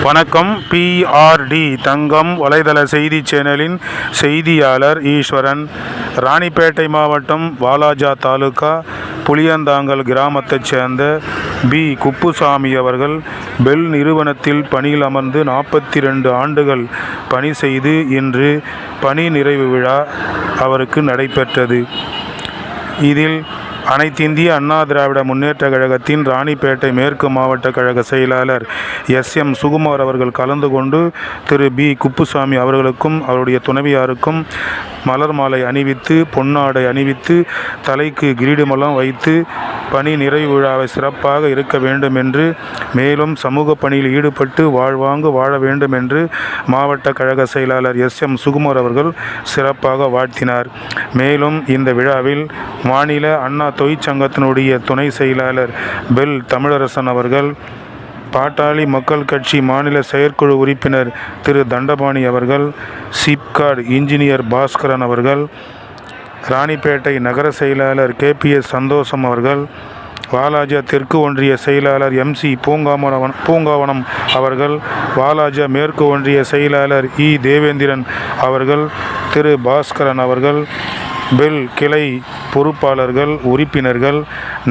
வணக்கம். PRD தங்கம் வலைதள செய்தி சேனலின் செய்தியாளர் ஈஸ்வரன். ராணிப்பேட்டை மாவட்டம் வாலாஜா தாலுகா புளியந்தாங்கல் கிராமத்தைச் சேர்ந்த குப்புசாமி அவர்கள் பெல் நிறுவனத்தில் பணியில் அமர்ந்து 42 ஆண்டுகள் பணி செய்து இன்று பணி நிறைவு விழா அவருக்கு நடைபெற்றது. இதில் அனைத்திந்திய அண்ணா திராவிட முன்னேற்ற கழகத்தின் ராணிப்பேட்டை மேற்கு மாவட்ட கழக செயலாளர் SM சுகுமார் அவர்கள் கலந்து கொண்டு திரு குப்புசாமி அவர்களுக்கும் அவருடைய துணைவியாருக்கும் மலர் மாலை அணிவித்து பொன்னாடை அணிவித்து தலைக்கு கிரீடமெல்லாம் வைத்து பணி நிறைவு விழாவை சிறப்பாக இருக்க வேண்டும் என்று, மேலும் சமூக பணியில் ஈடுபட்டு வாழ்வாங்கு வாழ வேண்டும் என்று மாவட்ட கழக செயலாளர் SM சுகுமார் அவர்கள் சிறப்பாக வாழ்த்தினார். மேலும் இந்த விழாவில் மாநில அண்ணா தொழிற்சங்கத்தினுடைய துணை செயலாளர் பெல் தமிழரசன் அவர்கள், பாட்டாளி மக்கள் கட்சி மாநில செயற்குழு உறுப்பினர் திரு தண்டபாணி அவர்கள், சிப்காட் இன்ஜினியர் பாஸ்கரன் அவர்கள், ராணிப்பேட்டை நகர செயலாளர் KPS சந்தோஷம் அவர்கள், வாலாஜா தெற்கு ஒன்றிய செயலாளர் MC பூங்காவனம் அவர்கள், வாலாஜா மேற்கு ஒன்றிய செயலாளர் தேவேந்திரன் அவர்கள், திரு பாஸ்கரன் அவர்கள், பெல் கிளை பொறுப்பாளர்கள், உறுப்பினர்கள்,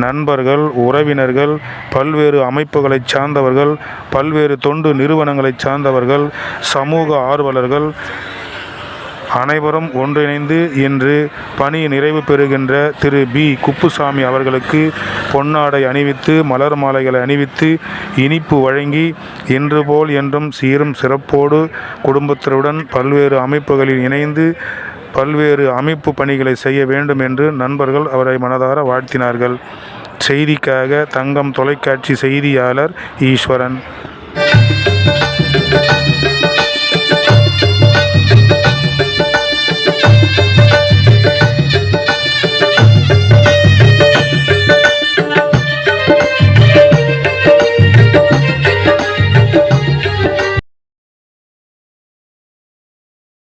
நண்பர்கள், உறவினர்கள், பல்வேறு அமைப்புகளைச் சார்ந்தவர்கள், பல்வேறு தொண்டு நிறுவனங்களைச் சார்ந்தவர்கள், சமூக ஆர்வலர்கள் அனைவரும் ஒன்றிணைந்து இன்று பணி நிறைவு பெறுகின்ற திரு குப்புசாமி அவர்களுக்கு பொன்னாடை அணிவித்து மலர் மாலைகளை அணிவித்து இனிப்பு வழங்கி இன்று போல் என்றும் சீரும் சிறப்போடு குடும்பத்தினருடன் பல்வேறு அமைப்புகளில் இணைந்து பல்வேறு அமைப்பு பணிகளை செய்ய வேண்டும் என்று நண்பர்கள் அவரை மனதார வாழ்த்தினார்கள். செய்திக்காக தங்கம் தொலைக்காட்சி செய்தியாளர் ஈஸ்வரன்.